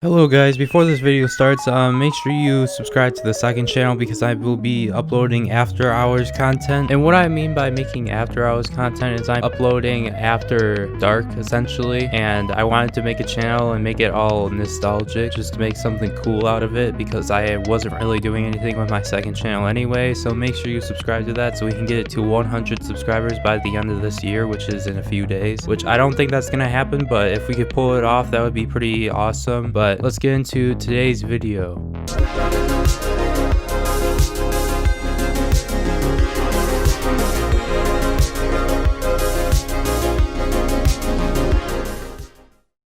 Hello guys, before this video starts, make sure you subscribe to the second channel because I will be uploading after hours content. And what I mean by making after hours content is I'm uploading after dark essentially, and I wanted to make a channel and make it all nostalgic just to make something cool out of it because I wasn't really doing anything with my second channel anyway. So make sure you subscribe to that so we can get it to 100 subscribers by the end of this year, which is in a few days, which I don't think that's gonna happen, but if we could pull it off that would be pretty awesome. But let's get into today's video.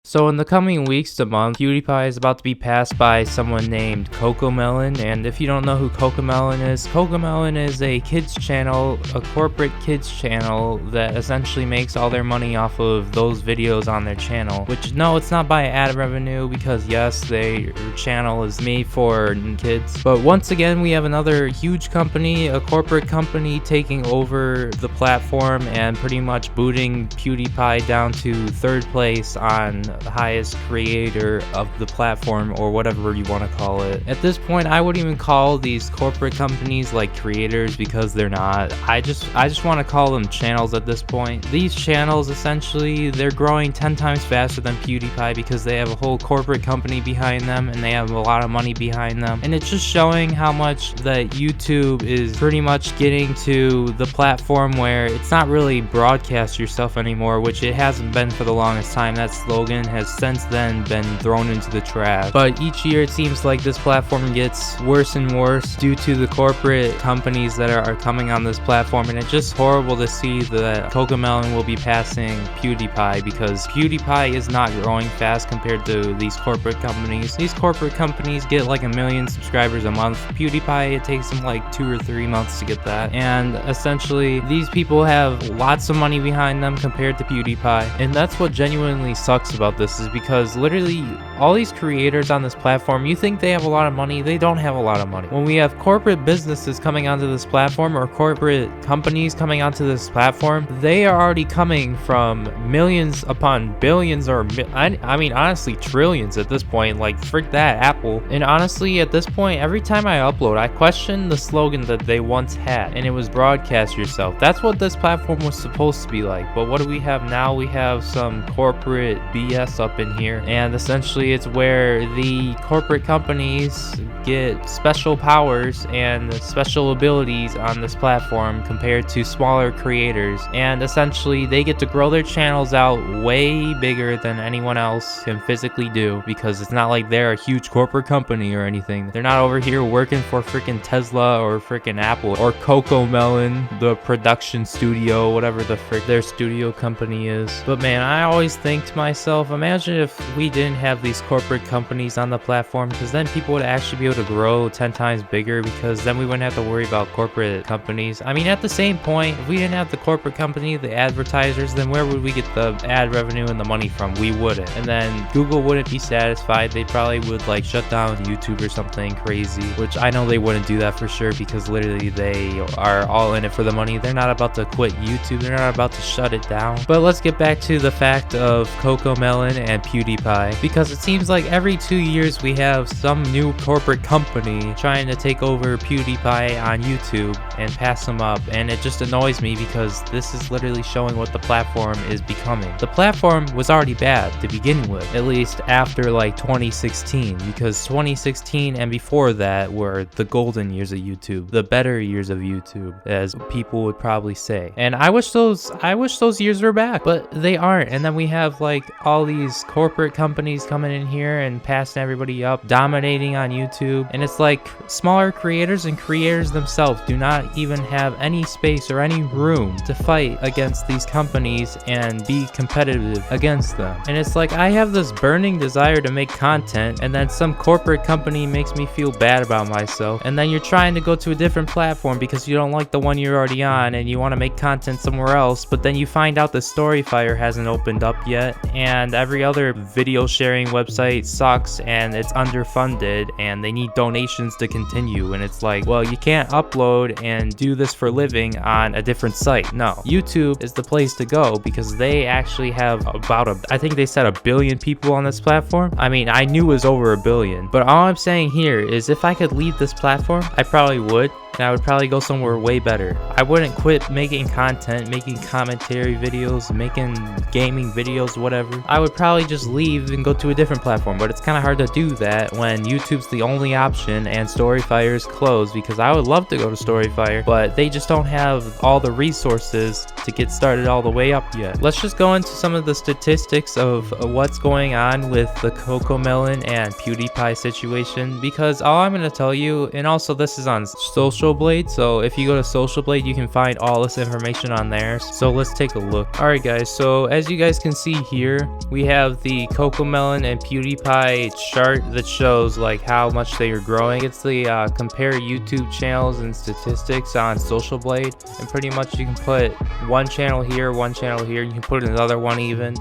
So in the coming weeks to month, PewDiePie is about to be passed by someone named Cocomelon, and if you don't know who Cocomelon is a kids channel, a corporate kids channel that essentially makes all their money off of those videos on their channel. Which, no, it's not by ad revenue because yes, their channel is made for kids. But once again, we have another huge company, a corporate company taking over the platform and pretty much booting PewDiePie down to third place on the highest creator of the platform, or whatever you want to call it. At this point, I wouldn't even call these corporate companies like creators because they're not. I just want to call them channels at this point. These channels, essentially, they're growing 10 times faster than PewDiePie because they have a whole corporate company behind them and they have a lot of money behind them. And it's just showing how much that YouTube is pretty much getting to the platform where it's not really broadcast yourself anymore, which it hasn't been for the longest time. That slogan has since then been thrown into the trash. But each year it seems like this platform gets worse and worse due to the corporate companies that are coming on this platform, and it's just horrible to see that Cocomelon will be passing PewDiePie because PewDiePie is not growing fast compared to these corporate companies. These corporate companies get like 1 million subscribers a month. PewDiePie, it takes them like 2 or 3 months to get that, and essentially these people have lots of money behind them compared to PewDiePie. And that's what genuinely sucks about this, is because literally all these creators on this platform, you think they have a lot of money, they don't have a lot of money. When we have corporate businesses coming onto this platform, or corporate companies coming onto this platform, they are already coming from millions upon billions, or I mean honestly trillions at this point. Like frick that, Apple. And honestly at this point, every time I upload, I question the slogan that they once had, and it was broadcast yourself. That's what this platform was supposed to be like. But what do we have now? We have some corporate BS up in here, and essentially it's where the corporate companies get special powers and special abilities on this platform compared to smaller creators, and essentially they get to grow their channels out way bigger than anyone else can physically do, because it's not like they're a huge corporate company or anything. They're not over here working for freaking Tesla or freaking Apple or Cocomelon, the production studio, whatever the frick their studio company is. But man, I always think to myself, imagine if we didn't have these corporate companies on the platform, because then people would actually be able to grow 10 times bigger, because then we wouldn't have to worry about corporate companies. I mean, at the same point, if we didn't have the corporate company, the advertisers, then where would we get the ad revenue and the money from? We wouldn't. And then Google wouldn't be satisfied. They probably would like shut down YouTube or something crazy, which I know they wouldn't do that for sure, because literally they are all in it for the money. They're not about to quit YouTube. They're not about to shut it down. But let's get back to the fact of Cocomelon and PewDiePie, because it seems like every 2 years we have some new corporate company trying to take over PewDiePie on YouTube and pass him up, and it just annoys me because this is literally showing what the platform is becoming. The platform was already bad to begin with, at least after like 2016, because 2016 and before that were the golden years of YouTube, the better years of YouTube, as people would probably say. And I wish those years were back, but they aren't. And then we have like all these corporate companies coming in here and passing everybody up, dominating on YouTube, and it's like smaller creators and creators themselves do not even have any space or any room to fight against these companies and be competitive against them. And it's like I have this burning desire to make content, and then some corporate company makes me feel bad about myself, and then you're trying to go to a different platform because you don't like the one you're already on and you want to make content somewhere else, but then you find out the Storyfire hasn't opened up yet, and every other video sharing website sucks and it's underfunded and they need donations to continue, and it's like, well, you can't upload and and do this for a living on a different site. No, YouTube is the place to go because they actually have about I think they said 1 billion people on this platform. I mean, I knew it was over 1 billion, but all I'm saying here is if I could leave this platform, I probably would. And I would probably go somewhere way better. I wouldn't quit making content, making commentary videos, making gaming videos, whatever. I would probably just leave and go to a different platform, but it's kind of hard to do that when YouTube's the only option and Storyfire is closed, because I would love to go to Storyfire, but they just don't have all the resources to get started all the way up yet. Let's just go into some of the statistics of what's going on with the Cocomelon and PewDiePie situation, because all I'm going to tell you, and also this is on Social Blade, so if you go to Social Blade you can find all this information on there. So let's take a look. Alright guys, so as you guys can see here, we have the Cocomelon and PewDiePie chart that shows like how much they are growing. It's the compare YouTube channels and statistics on Social Blade, and pretty much you can put one channel here, one channel here, you can put another one even,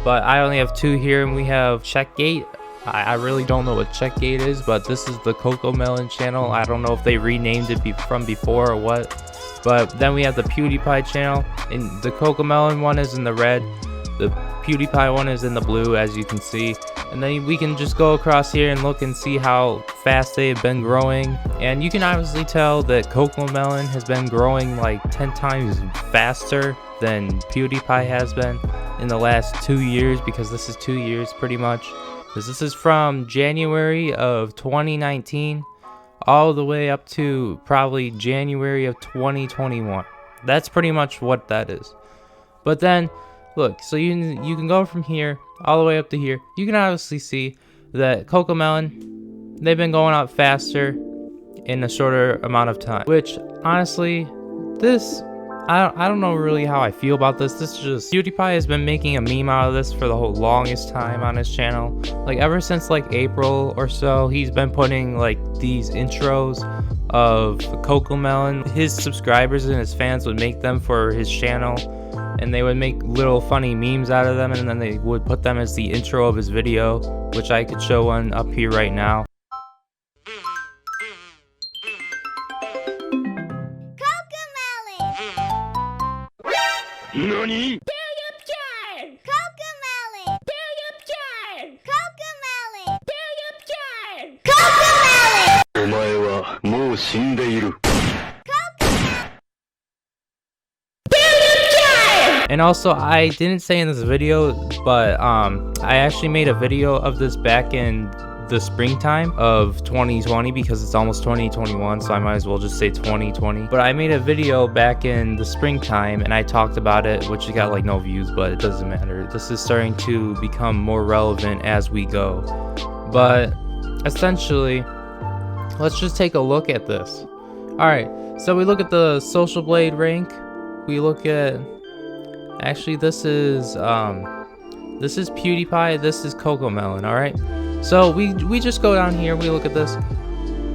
but I only have 2 here, and we have Checkgate. I really don't know what Checkgate is, but this is the Cocomelon channel. I don't know if they renamed it from before or what. But then we have the PewDiePie channel, and the Cocomelon one is in the red. The PewDiePie one is in the blue, as you can see. And then we can just go across here and look and see how fast they've been growing. And you can obviously tell that Cocomelon has been growing like 10 times faster than PewDiePie has been in the last 2 years, because this is 2 years pretty much. Because this is from January of 2019 all the way up to probably January of 2021. That's pretty much what that is. But then, look, so you can go from here all the way up to here. You can obviously see that Cocomelon, they've been going up faster in a shorter amount of time. Which, honestly, this... I don't know really how I feel about this. This is just, PewDiePie has been making a meme out of this for the whole longest time on his channel. Like ever since like April or so, he's been putting like these intros of Cocomelon. His subscribers and his fans would make them for his channel, and they would make little funny memes out of them, and then they would put them as the intro of his video, which I could show one up here right now. NANI?! PewDiePie! Cocomelon! PewDiePie! Cocomelon! PewDiePie! Cocomelon! お前はもう死んでいる。 And also, I didn't say in this video, but I actually made a video of this back in the springtime of 2020, because it's almost 2021, so I might as well just say 2020. But I made a video back in the springtime and I talked about it, which got like no views, but it doesn't matter. This is starting to become more relevant as we go. But essentially, let's just take a look at this. Alright, so we look at the Social Blade rank. We look at, actually this is PewDiePie, this is Cocomelon, alright? So we just go down here, we look at this.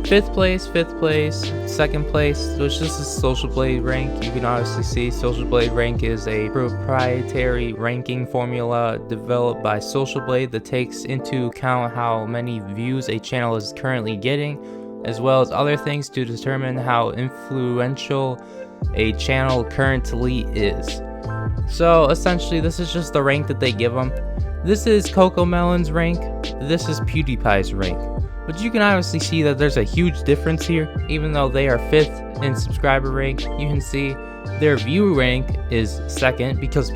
5th place, 2nd place, which this is Social Blade rank. You can obviously see Social Blade rank is a proprietary ranking formula developed by Social Blade that takes into account how many views a channel is currently getting, as well as other things to determine how influential a channel currently is. So essentially this is just the rank that they give them. This is Cocomelon's rank, this is PewDiePie's rank. But you can obviously see that there's a huge difference here. Even though they are 5th in subscriber rank, you can see their view rank is 2nd because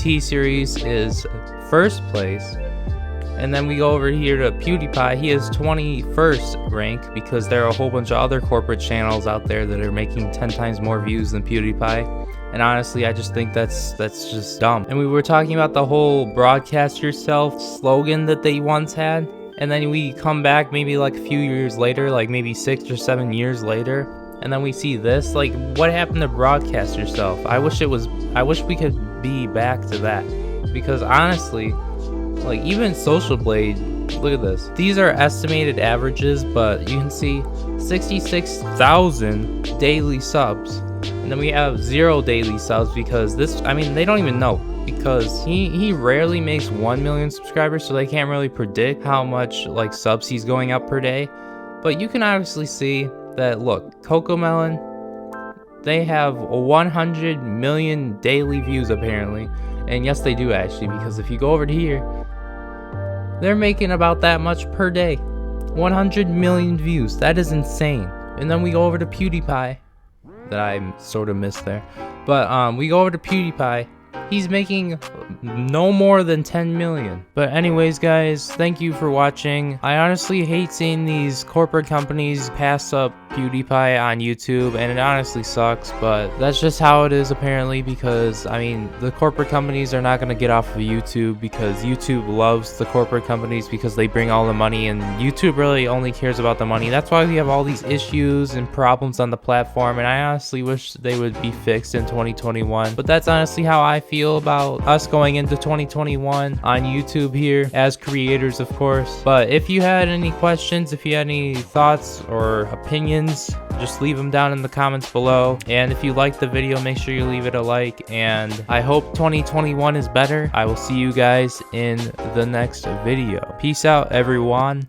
T-Series is 1st place. And then we go over here to PewDiePie, he is 21st rank because there are a whole bunch of other corporate channels out there that are making 10 times more views than PewDiePie. And honestly, I just think that's just dumb. And we were talking about the whole broadcast yourself slogan that they once had. And then we come back maybe like a few years later, like maybe 6 or 7 years later. And then we see this, like what happened to broadcast yourself? I wish we could be back to that. Because honestly, like even Social Blade, look at this. These are estimated averages, but you can see 66,000 daily subs. And then we have 0 daily subs because this, they don't even know, because he rarely makes 1 million subscribers, so they can't really predict how much like subs he's going up per day. But you can obviously see that, look, Cocomelon, they have 100 million daily views apparently. And yes, they do actually, because if you go over to here, they're making about that much per day. 100 million views. That is insane. And then we go over to PewDiePie, that I sort of missed there. But we go over to PewDiePie. He's making no more than 10 million. But anyways, guys, thank you for watching. I honestly hate seeing these corporate companies pass up PewDiePie on YouTube, and it honestly sucks, but that's just how it is apparently, because I mean, the corporate companies are not going to get off of YouTube, because YouTube loves the corporate companies because they bring all the money, and YouTube really only cares about the money. That's why we have all these issues and problems on the platform, and I honestly wish they would be fixed in 2021. But that's honestly how I feel about us going into 2021 on YouTube here as creators, of course. But if you had any questions, if you had any thoughts or opinions, just leave them down in the comments below. And if you liked the video, make sure you leave it a like, and I hope 2021 is better. I will see you guys in the next video. Peace out, everyone.